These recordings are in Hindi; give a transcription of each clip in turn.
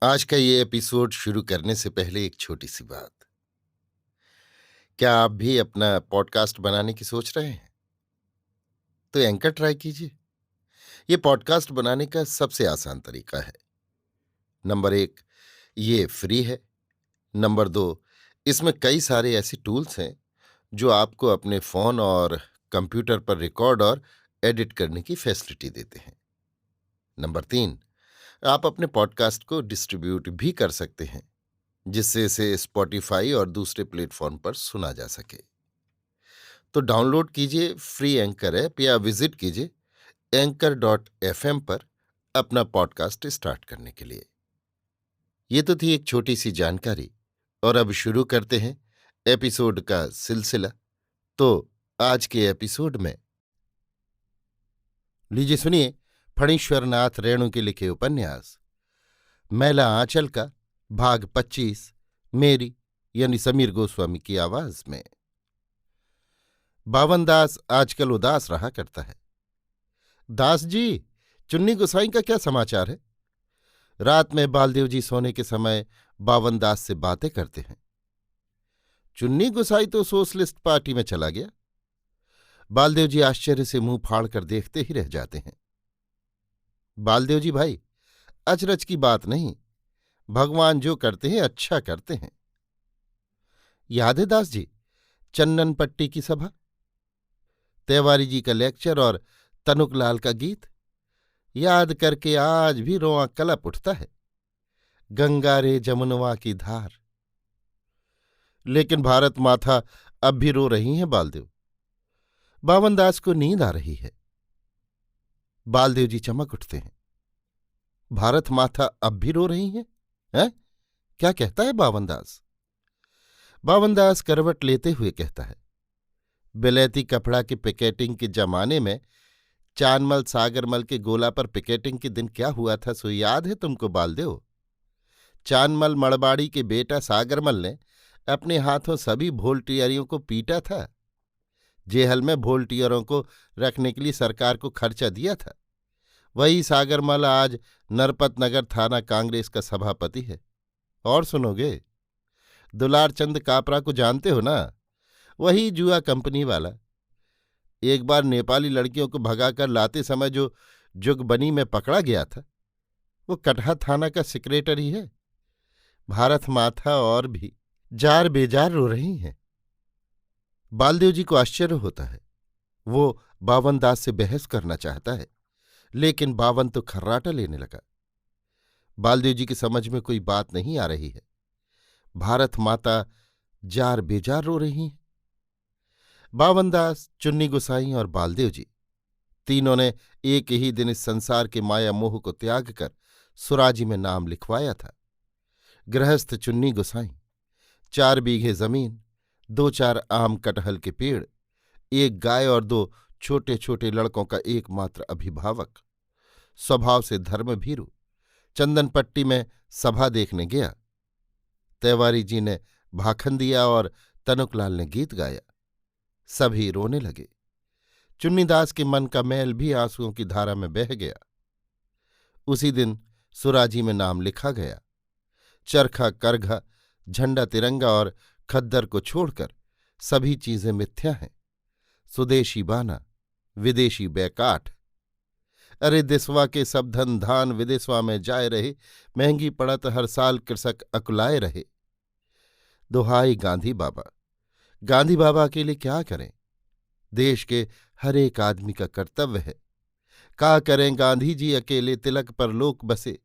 आज का ये एपिसोड शुरू करने से पहले एक छोटी सी बात। क्या आप भी अपना पॉडकास्ट बनाने की सोच रहे हैं? तो एंकर ट्राई कीजिए। ये पॉडकास्ट बनाने का सबसे आसान तरीका है। नंबर 1, ये फ्री है। नंबर 2, इसमें कई सारे ऐसे टूल्स हैं जो आपको अपने फ़ोन और कंप्यूटर पर रिकॉर्ड और एडिट करने की फैसिलिटी देते हैं। नंबर 3, आप अपने पॉडकास्ट को डिस्ट्रीब्यूट भी कर सकते हैं, जिससे इसे स्पॉटिफाई और दूसरे प्लेटफॉर्म पर सुना जा सके। तो डाउनलोड कीजिए फ्री एंकर ऐप या विजिट कीजिए anchor.fm पर अपना पॉडकास्ट स्टार्ट करने के लिए। ये तो थी एक छोटी सी जानकारी, और अब शुरू करते हैं एपिसोड का सिलसिला। तो आज के एपिसोड में लीजिए सुनिए फणीश्वर नाथ रेणु के लिखे उपन्यास मैला आंचल का भाग 25, मेरी यानी समीर गोस्वामी की आवाज में। बावन दास आजकल उदास रहा करता है। दास जी, चुन्नी गुसाई का क्या समाचार है? रात में बालदेव जी सोने के समय बावन दास से बातें करते हैं। चुन्नी गुसाई तो सोशलिस्ट पार्टी में चला गया। बालदेव जी आश्चर्य से मुंह फाड़ कर देखते ही रह जाते हैं। बालदेव जी भाई, अचरज की बात नहीं, भगवान जो करते हैं अच्छा करते हैं। याद है दास जी, चन्नन पट्टी की सभा, तिवारी जी का लेक्चर और तनुकलाल का गीत? याद करके आज भी रोआं कलप उठता है। गंगा रे जमुनवा की धार। लेकिन भारत माता अब भी रो रही हैं बालदेव। बावनदास को नींद आ रही है। बालदेव जी चमक उठते हैं। भारत माता अब भी रो रही हैं? क्या कहता है बावनदास? बावनदास करवट लेते हुए कहता है, बिलैती कपड़ा के पिकेटिंग के जमाने में चानमल सागरमल के गोला पर पिकेटिंग के दिन क्या हुआ था सो याद है तुमको बालदेव? चानमल मड़बाड़ी के बेटा सागरमल ने अपने हाथों सभी वोल्टियरों को पीटा था। जेहल में वोल्टियरों को रखने के लिए सरकार को खर्चा दिया था। वही सागरमल आज नरपतनगर थाना कांग्रेस का सभापति है। और सुनोगे? दुलारचंद कापरा को जानते हो ना? वही जुआ कंपनी वाला। एक बार नेपाली लड़कियों को भगाकर लाते समय जो जुगबनी में पकड़ा गया था, वो कटहा थाना का सेक्रेटरी है। भारत माता और भी जार बेजार रो रही हैं। बालदेव जी को आश्चर्य होता है। वो बावन दास से बहस करना चाहता है, लेकिन बावन तो खर्राटा लेने लगा। बालदेव जी की समझ में कोई बात नहीं आ रही है। भारत माता जार बेजार रो रही हैं। बावन दास, चुन्नी गुसाई और बालदेव जी तीनों ने एक ही दिन इस संसार के माया मोह को त्याग कर सुराजी में नाम लिखवाया था। गृहस्थ चुन्नी गुसाई, 4 बीघे जमीन, 2-4 आम कटहल के पेड़, एक गाय और 2 छोटे छोटे लड़कों का एकमात्र अभिभावक, स्वभाव से धर्मभीरु, चंदनपट्टी में सभा देखने गया। तिवारी जी ने भाखन दिया और तनुकलाल ने गीत गाया। सभी रोने लगे। चुन्नीदास के मन का मैल भी आंसुओं की धारा में बह गया। उसी दिन सुराजी में नाम लिखा गया। चरखा करघा, झंडा तिरंगा और खद्दर को छोड़कर सभी चीजें मिथ्या हैं। सुदेशी बाना, विदेशी बैकाठ। अरे दिसवा के सब धन धान विदेशवा में जाए रहे, महंगी पड़त हर साल कृषक अकुलाए रहे। दुहाई गांधी बाबा, गांधी बाबा के लिए क्या करें? देश के हर एक आदमी का कर्तव्य है। का करें गांधी जी अकेले तिलक पर लोक बसे,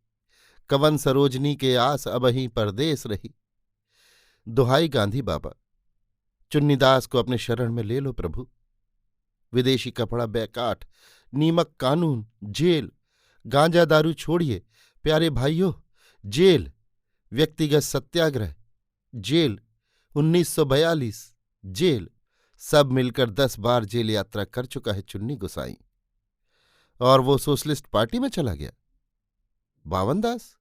कवन सरोजनी के आस अबहीं परदेस रही। दुहाई गांधी बाबा, चुन्नीदास को अपने शरण में ले लो प्रभु। विदेशी कपड़ा बैकाठ, नीमक कानून, जेल, गांजा दारू छोड़िए प्यारे भाइयों, जेल, व्यक्तिगत सत्याग्रह, जेल, 1942, जेल, सब मिलकर 10 बार जेल यात्रा कर चुका है चुन्नी गुसाई। और वो सोशलिस्ट पार्टी में चला गया। बावनदास,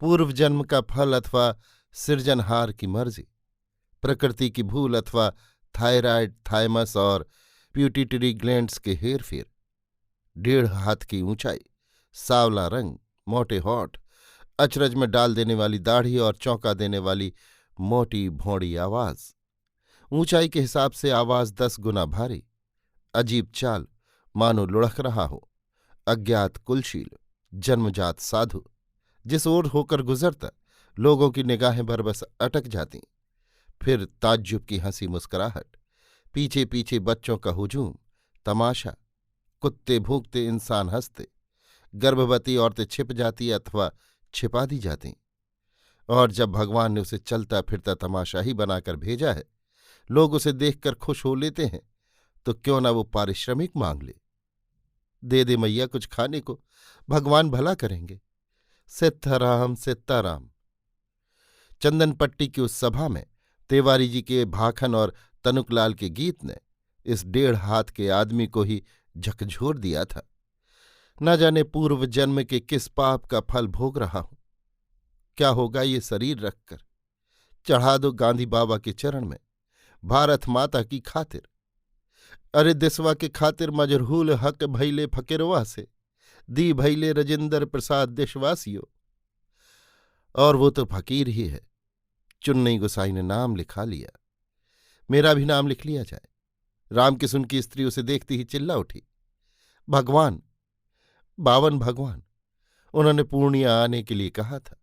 पूर्व जन्म का फल अथवा सृजनहार की मर्जी, प्रकृति की भूल अथवा थायराइड, थाइमस और प्यूटिटरी ग्लैंड्स के हेरफेर। 1.5 हाथ की ऊंचाई, सावला रंग, मोटे होठ, अचरज में डाल देने वाली दाढ़ी और चौंका देने वाली मोटी भौंडी आवाज, ऊंचाई के हिसाब से आवाज 10 गुना भारी, अजीब चाल, मानो लुढ़क रहा हो, अज्ञात कुलशील, जन्मजात साधु, जिस ओर होकर गुजरता लोगों की निगाहें बरबस अटक जातीं। फिर ताज्जुब की हंसी मुस्कुराहट, पीछे पीछे बच्चों का हुजूम, तमाशा, कुत्ते भूंकते, इंसान हंसते, गर्भवती औरतें छिप जाती अथवा छिपा दी जातीं। और जब भगवान ने उसे चलता फिरता तमाशा ही बनाकर भेजा है, लोग उसे देखकर खुश हो लेते हैं, तो क्यों ना वो पारिश्रमिक मांग ले। दे मैया कुछ खाने को, भगवान भला करेंगे। सीताराम सीताराम। चंदनपट्टी की उस सभा में तिवारी जी के भाखन और तनुकलाल के गीत ने इस 1.5 हाथ के आदमी को ही झकझोर दिया था। न जाने पूर्व जन्म के किस पाप का फल भोग रहा हूं। क्या होगा ये शरीर रखकर? चढ़ा दो गांधी बाबा के चरण में, भारत माता की खातिर। अरे दिसवा के खातिर मजरूल हक भैले फकीरवा से, दी भैले रजिंदर प्रसाद देशवासियों। और वो तो फकीर ही है। चुन्नी गुसाई ने नाम लिखा लिया। मेरा भी नाम लिख लिया जाए। रामकिशुन की स्त्री उसे देखती ही चिल्ला उठी, भगवान, 52 भगवान। उन्होंने पूर्णिया आने के लिए कहा था।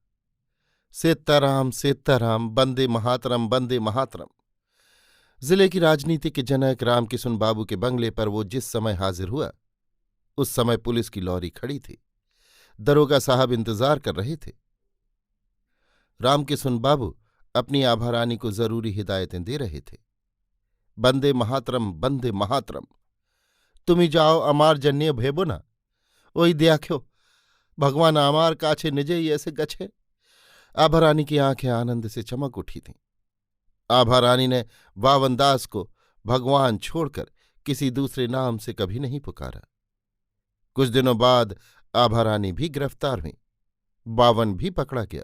सीताराम सीताराम, वंदे महातरम वंदे महातरम। जिले की राजनीति के जनक रामकिशुन बाबू के बंगले पर वो जिस समय हाजिर हुआ, उस समय पुलिस की लॉरी खड़ी थी। दरोगा साहब इंतजार कर रहे थे। रामकिशुन बाबू अपनी आभा रानी को जरूरी हिदायतें दे रहे थे। वंदे महातरम वंदे महातरम। तुमी जाओ अमार जन्य भेबो ना, ओई द्याख्यो भगवान अमार काछे निजे ही ऐसे गछे। आभा रानी की आंखें आनंद से चमक उठी थीं। आभा रानी ने वावनदास को भगवान छोड़कर किसी दूसरे नाम से कभी नहीं पुकारा। कुछ दिनों बाद आभा रानी भी गिरफ्तार हुई। बावन भी पकड़ा गया।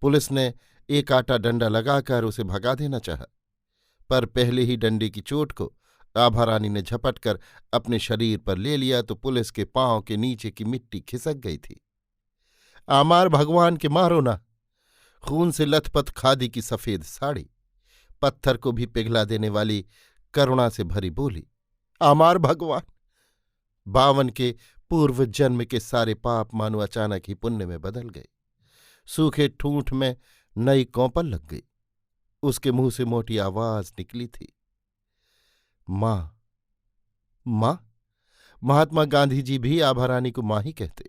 पुलिस ने एक आटा डंडा लगाकर उसे भगा देना चाहा, पर पहले ही डंडे की चोट को आभा रानी ने झपटकर अपने शरीर पर ले लिया तो पुलिस के पांव के नीचे की मिट्टी खिसक गई थी। आमार भगवान के मारो ना। खून से लथपथ खादी की सफेद साड़ी, पत्थर को भी पिघला देने वाली करुणा से भरी बोली, आमार भगवान। 52 के पूर्व जन्म के सारे पाप मानो अचानक ही पुण्य में बदल गए। सूखे ठूंठ में नई कौपल लग गई। उसके मुंह से मोटी आवाज निकली थी, मां मां। महात्मा गांधी जी भी आभा रानी को मां ही कहते।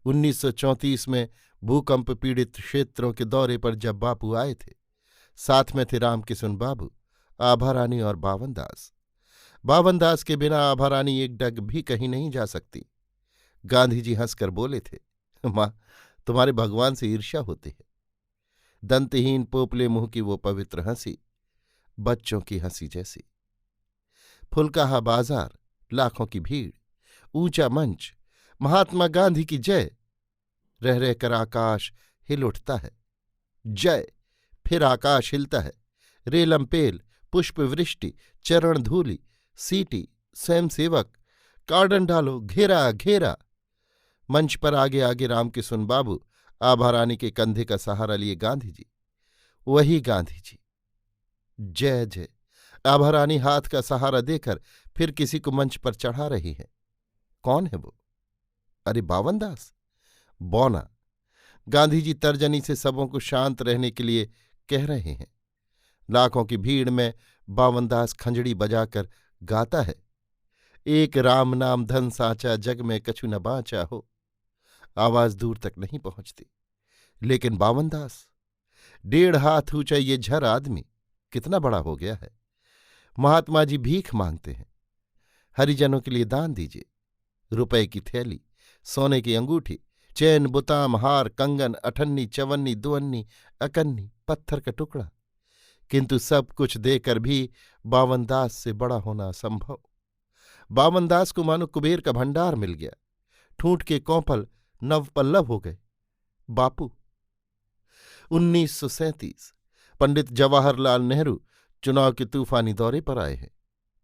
1934 में भूकंप पीड़ित क्षेत्रों के दौरे पर जब बापू आए थे, साथ में थे रामकिशुन बाबू, आभा रानी और बावनदास। बावनदास के बिना आभा रानी एक डग भी कहीं नहीं जा सकती। गांधी जी हंसकर बोले थे, मां, तुम्हारे भगवान से ईर्ष्या होती है। दंतहीन पोपले मुंह की वो पवित्र हंसी, बच्चों की हंसी जैसी। फुलकाहा बाजार, लाखों की भीड़, ऊंचा मंच, महात्मा गांधी की जय। रह रहकर आकाश हिल उठता है। जय, फिर आकाश हिलता है। रेलमपेल, पुष्पवृष्टि, चरण धूलि, सीटी, स्वयंसेवक, कार्डन डालो, घेरा घेरा। मंच पर आगे आगे रामकिशुन बाबू, आभा रानी के कंधे का सहारा लिए गांधी जी। वही गांधी जी। जय जय। आभा रानी हाथ का सहारा देकर फिर किसी को मंच पर चढ़ा रही है। कौन है वो? अरे बावनदास, बौना। गांधी जी तर्जनी से सबों को शांत रहने के लिए कह रहे हैं। लाखों की भीड़ में बावनदास खंजड़ी बजाकर गाता है, एक राम नाम धन साचा, जग में कछु न बाचा हो। आवाज दूर तक नहीं पहुंचती, लेकिन बावनदास, 1.5 हाथ ऊंचा ये झर आदमी कितना बड़ा हो गया है। महात्मा जी भीख मांगते हैं, हरिजनों के लिए दान दीजिए। रुपए की थैली, सोने की अंगूठी, चैन, बुताम, हार, कंगन, अठन्नी, चवन्नी, दुअन्नी, अकन्नी, पत्थर का टुकड़ा, किंतु सब कुछ देकर भी बावनदास से बड़ा होना असंभव। बावनदास को मानो कुबेर का भंडार मिल गया। ठूंठ के कौपल नवपल्लव हो गए। बापू। 1937 पंडित जवाहरलाल नेहरू चुनाव के तूफानी दौरे पर आए हैं।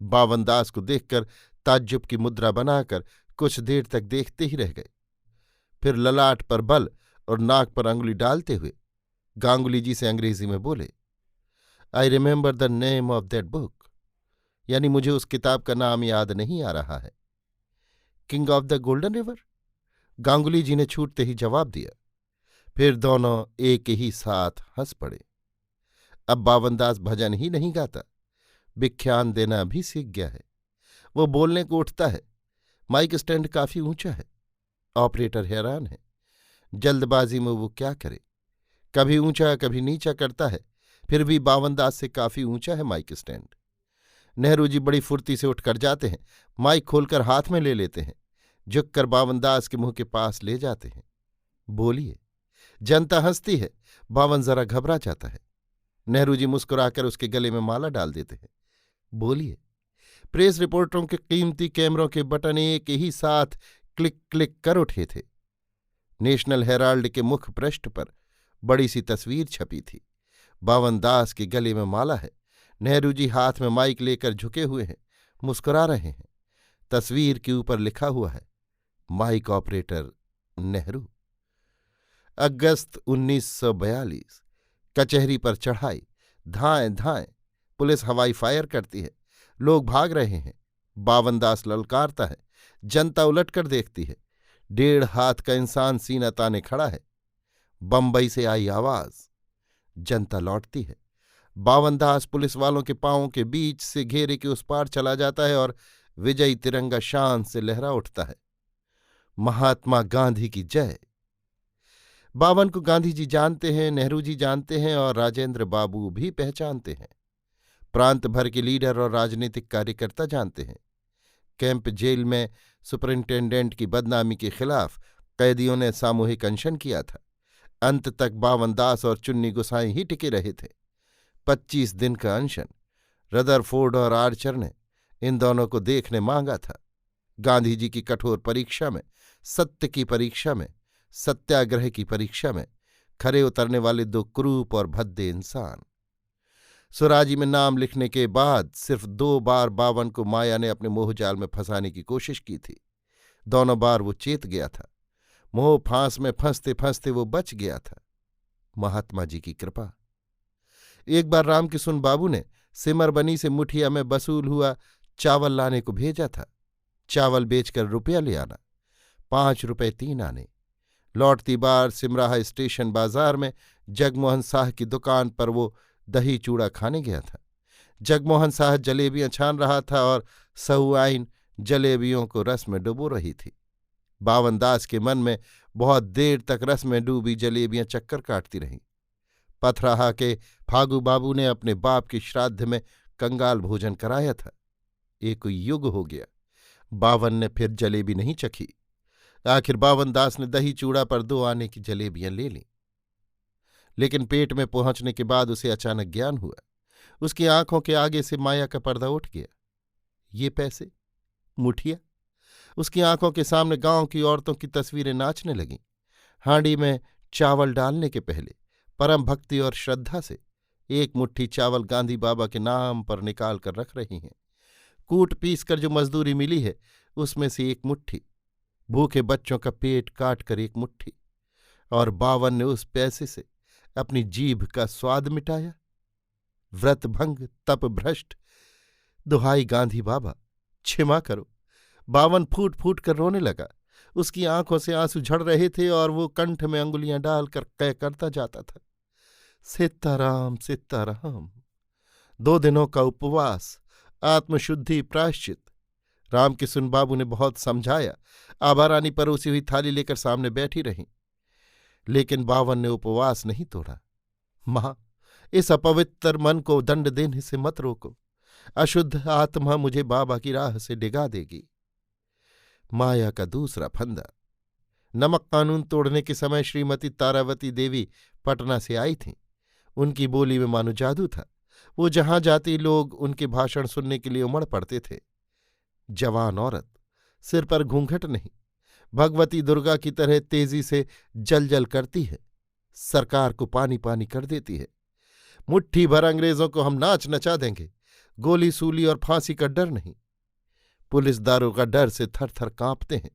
बावनदास को देखकर ताज्जुब की मुद्रा बनाकर कुछ देर तक देखते ही रह गए। फिर ललाट पर बल और नाक पर अंगुली डालते हुए गांगुली जी से अंग्रेजी में बोले, I remember the name of that book, यानी मुझे उस किताब का नाम याद नहीं आ रहा है। King of the golden river, Ganguly ji ने छूटते ही जवाब दिया। फिर दोनों एक ही साथ हंस पड़े। अब बावनदास भजन ही नहीं गाता, विख्यान देना भी सीख गया है। वो बोलने को उठता है। माइक स्टैंड काफी ऊंचा है। ऑपरेटर हैरान है। जल्दबाजी में वो क्या करे, कभी ऊंचा कभी नीचा करता है। फिर भी बावनदास से काफी ऊंचा है माइक स्टैंड। नेहरू जी बड़ी फुर्ती से उठकर जाते हैं, माइक खोलकर हाथ में ले लेते हैं, झुककर बावनदास के मुंह के पास ले जाते हैं। बोलिए। जनता हंसती है। बावन जरा घबरा जाता है। नेहरू जी मुस्कुराकर उसके गले में माला डाल देते हैं। बोलिए। प्रेस रिपोर्टरों के कीमती कैमरों के बटन एक ही साथ क्लिक क्लिक कर उठे थे। नेशनल हेराल्ड के मुख पृष्ठ पर बड़ी सी तस्वीर छपी थी। बावनदास के गले में माला है। नेहरू जी हाथ में माइक लेकर झुके हुए हैं, मुस्कुरा रहे हैं। तस्वीर के ऊपर लिखा हुआ है, माइक ऑपरेटर नेहरू। अगस्त 1942। कचहरी पर चढ़ाई, धाएं धाएं। पुलिस हवाई फायर करती है। लोग भाग रहे हैं। बावनदास ललकारता है। जनता उलटकर देखती है। 1.5 हाथ का इंसान सीना ताने खड़ा है। बंबई से आई आवाज। जनता लौटती है। बावनदास पुलिस वालों के पांवों के बीच से घेरे के उस पार चला जाता है और विजयी तिरंगा शान से लहरा उठता है। महात्मा गांधी की जय। बावन को गांधी जी जानते हैं, नेहरू जी जानते हैं और राजेंद्र बाबू भी पहचानते हैं। प्रांत भर के लीडर और राजनीतिक कार्यकर्ता जानते हैं। कैंप जेल में सुपरिंटेंडेंट की बदनामी के खिलाफ कैदियों ने सामूहिक अनशन किया था। अंत तक बावनदास और चुन्नी गुसाई ही टिके रहे थे। 25 दिन का अनशन। रदरफोर्ड और आर्चर ने इन दोनों को देखने मांगा था। गांधी जी की कठोर परीक्षा में, सत्य की परीक्षा में, सत्याग्रह की परीक्षा में खरे उतरने वाले 2 क्रूप और भद्दे इंसान। सुराजी में नाम लिखने के बाद सिर्फ 2 बार बावन को माया ने अपने मोहजाल में फंसाने की कोशिश की थी। दोनों बार वो चेत गया था। मोह फांस में फंसते फंसते वो बच गया था। महात्मा जी की कृपा। एक बार रामकिशुन बाबू ने सिमरबनी से मुठिया में वसूल हुआ चावल लाने को भेजा था। चावल बेचकर रुपया ले आना। 5 रुपए 3 आने। लौटती बार सिमराहा स्टेशन बाजार में जगमोहन शाह की दुकान पर वो दही चूड़ा खाने गया था। जगमोहन शाह जलेबियां छान रहा था और सहुआइन जलेबियों को रस में डुबो रही थी। बावनदास के मन में बहुत देर तक रस में डूबी जलेबियां चक्कर काटती रहीं। पथराहा के फागू बाबू ने अपने बाप के श्राद्ध में कंगाल भोजन कराया था। एक युग हो गया, बावन ने फिर जलेबी नहीं चखी। आखिर बावनदास ने दही चूड़ा पर 2 आने की जलेबियां ले लीं। लेकिन पेट में पहुंचने के बाद उसे अचानक ज्ञान हुआ। उसकी आंखों के आगे से माया का पर्दा उठ गया। ये पैसे, मुठिया। उसकी आंखों के सामने गांव की औरतों की तस्वीरें नाचने लगीं। हांडी में चावल डालने के पहले परम भक्ति और श्रद्धा से 1 मुट्ठी चावल गांधी बाबा के नाम पर निकाल कर रख रही हैं। कूट पीस कर जो मजदूरी मिली है उसमें से 1 मुट्ठी, भूखे बच्चों का पेट काट कर 1 मुट्ठी, और बावन ने उस पैसे से अपनी जीभ का स्वाद मिटाया। व्रतभंग, तप भ्रष्ट, दुहाई गांधी बाबा क्षमा करो। बावन फूट फूट कर रोने लगा। उसकी आंखों से आंसू झड़ रहे थे और वो कंठ में अंगुलियां डालकर कै करता जाता था, सीताराम सीताराम। 2 दिनों का उपवास, आत्मशुद्धि, प्रायश्चित। रामकिशुन बाबू ने बहुत समझाया। आभा रानी परोसी हुई थाली लेकर सामने बैठी रहीं। लेकिन बावन ने उपवास नहीं तोड़ा। मां, इस अपवित्र मन को दंड देने से मत रोको। अशुद्ध आत्मा मुझे बाबा की राह से डिगा देगी। माया का दूसरा फंदा। नमक कानून तोड़ने के समय श्रीमती तारावती देवी पटना से आई थीं। उनकी बोली में मानो जादू था। वो जहां जाती लोग उनके भाषण सुनने के लिए उमड़ पड़ते थे। जवान औरत, सिर पर घूंघट नहीं, भगवती दुर्गा की तरह तेजी से जल करती है, सरकार को पानी पानी कर देती है। मुट्ठी भर अंग्रेजों को हम नाच नचा देंगे। गोली सूली और फांसी का डर नहीं। पुलिस दारोगा डर से थर थर कांपते हैं।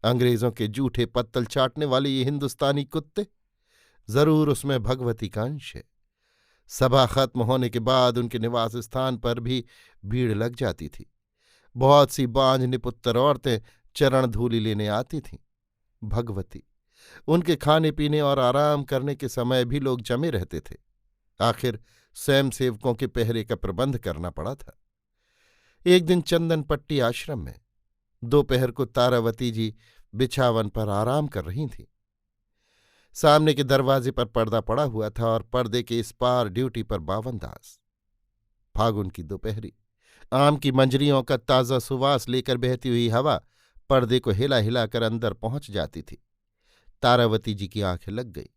अंग्रेजों के जूठे पत्तल चाटने वाले ये हिंदुस्तानी कुत्ते, जरूर उसमें भगवती का अंश है। सभा खत्म होने के बाद उनके निवास स्थान पर भी भीड़ लग जाती थी। बहुत सी बांझ निपुत्तर औरतें चरण धूलि लेने आती थीं। भगवती, उनके खाने पीने और आराम करने के समय भी लोग जमे रहते थे। आखिर स्वयं सेवकों के पहरे का प्रबंध करना पड़ा था। एक दिन चंदनपट्टी आश्रम में दोपहर को तारावती जी बिछावन पर आराम कर रही थीं। सामने के दरवाजे पर पर्दा पड़ा हुआ था और पर्दे के इस पार ड्यूटी पर बावनदास। फागुन की दोपहरी, आम की मंजरियों का ताज़ा सुवास लेकर बहती हुई हवा पर्दे को हिला हिलाकर अंदर पहुंच जाती थी। तारावती जी की आंखें लग गई।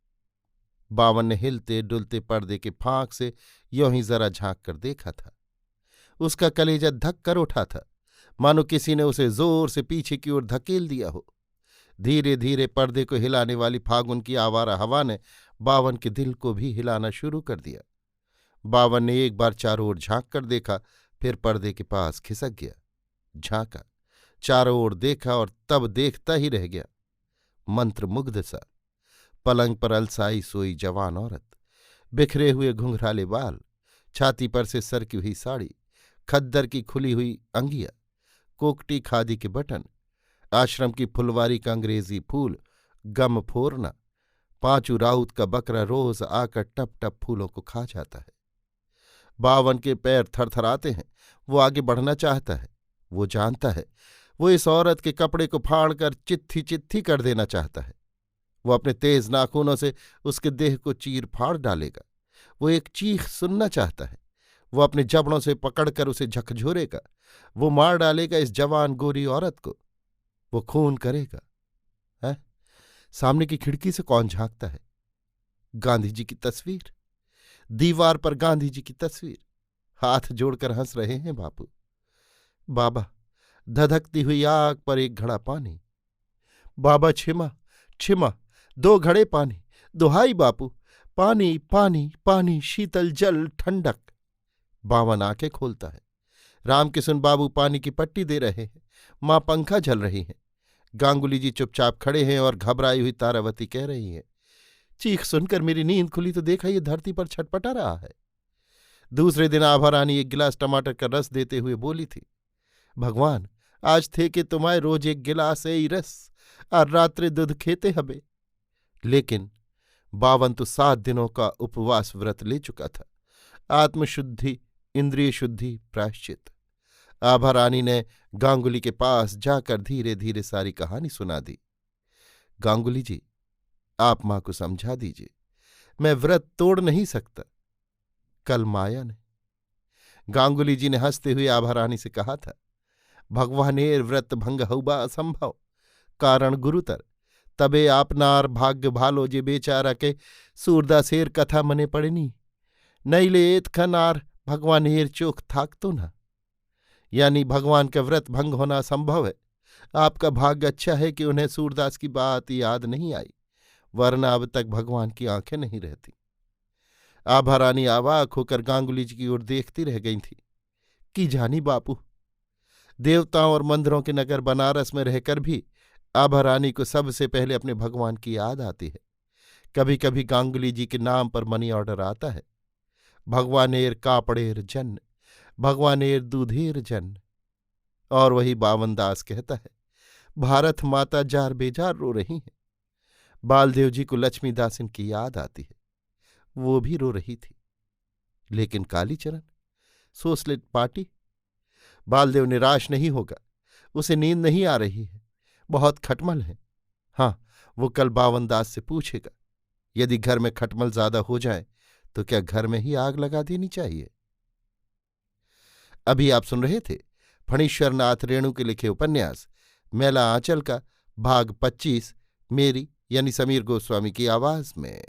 बावन ने हिलते डुलते पर्दे के फांक से यों ही जरा झांक कर देखा था। उसका कलेजा धक कर उठा था, मानो किसी ने उसे जोर से पीछे की ओर धकेल दिया हो। धीरे धीरे पर्दे को हिलाने वाली फागुन की आवारा हवा ने बावन के दिल को भी हिलाना शुरू कर दिया। बावन ने एक बार चारों ओर झांक कर देखा, फिर पर्दे के पास खिसक गया। झांका, चारों ओर देखा और तब देखता ही रह गया। मंत्रमुग्ध सा पलंग पर अलसाई सोई जवान औरत, बिखरे हुए घुंघराले बाल, छाती पर से सरकी हुई साड़ी, खद्दर की खुली हुई अंगिया, कोकटी खादी के बटन, आश्रम की फुलवारी का अंग्रेजी फूल, गम फोरना, पांचू राउत का बकरा रोज आकर टप टप फूलों को खा जाता है। बावन के पैर थरथराते हैं। वो आगे बढ़ना चाहता है। वो जानता है वो इस औरत के कपड़े को फाड़कर चित्थी चित्थी कर देना चाहता है। वो अपने तेज नाखूनों से उसके देह को चीर फाड़ डालेगा। वो एक चीख सुनना चाहता है। वो अपने जबड़ों से पकड़कर उसे झकझोरेगा। वो मार डालेगा इस जवान गोरी औरत को। वो खून करेगा। है? सामने की खिड़की से कौन झांकता है? गांधी जी की तस्वीर, दीवार पर गांधी जी की तस्वीर। हाथ जोड़कर हंस रहे हैं बापू। बाबा, धधकती हुई आग पर एक घड़ा पानी। बाबा क्षमा क्षमा, 2 घड़े पानी, दुहाई बापू, पानी पानी पानी, शीतल जल ठंडक। बावन आंखें खोलता है। रामकिशन बाबू पानी की पट्टी दे रहे हैं। मां पंखा झल रही हैं। गांगुली जी चुपचाप खड़े हैं और घबराई हुई तारावती कह रही है, चीख सुनकर मेरी नींद खुली तो देखा ये धरती पर छटपटा रहा है। दूसरे दिन आभा रानी एक गिलास टमाटर का रस देते हुए बोली थी, भगवान, आज थे कि तुम्हारे रोज एक गिलास ए रस और रात्रि दूध खेते हबे। लेकिन बावन तो 7 दिनों का उपवास व्रत ले चुका था। आत्मशुद्धि, इंद्रिय शुद्धि, प्रायश्चित। आभा रानी ने गांगुली के पास जाकर धीरे धीरे सारी कहानी सुना दी। गांगुली जी, आप मां को समझा दीजिए, मैं व्रत तोड़ नहीं सकता। कल माया ने। गांगुली जी ने हंसते हुए आभा रानी से कहा था, भगवानेर व्रत भंग हुआ असंभव, कारण गुरुतर, तबे आपनार भाग्य भालो जे बेचारा के सूरदासेर कथा मने पड़नी, नईले एत खनार भगवानेर चोख थाक तो ना। यानी भगवान का व्रत भंग होना असंभव है। आपका भाग्य अच्छा है कि उन्हें सूरदास की बात याद नहीं आई, वरना अब तक भगवान की आंखें नहीं रहती। आभा रानी अवाक होकर गांगुली जी की ओर देखती रह गई थी। कि जानी बापू, देवताओं और मंदिरों के नगर बनारस में रहकर भी आभा रानी को सबसे पहले अपने भगवान की याद आती है। कभी कभी गांगुली जी के नाम पर मनी ऑर्डर आता है, भगवानेर कापड़ेर जन, भगवानेर दूधेर जन। और वही बावनदास कहता है, भारत माता जार बेजार रो रही हैं। बालदेव जी को लक्ष्मीदासिन की याद आती है, वो भी रो रही थी। लेकिन कालीचरण, सोसलेट पार्टी। बालदेव निराश नहीं होगा, उसे नींद नहीं आ रही है, बहुत खटमल है। हाँ, वो कल बावनदास से पूछेगा, यदि घर में खटमल ज्यादा हो जाए तो क्या घर में ही आग लगा देनी चाहिए। अभी आप सुन रहे थे फणीश्वर नाथ रेणु के लिखे उपन्यास मैला आंचल का भाग 25 मेरी यानी समीर गोस्वामी की आवाज में।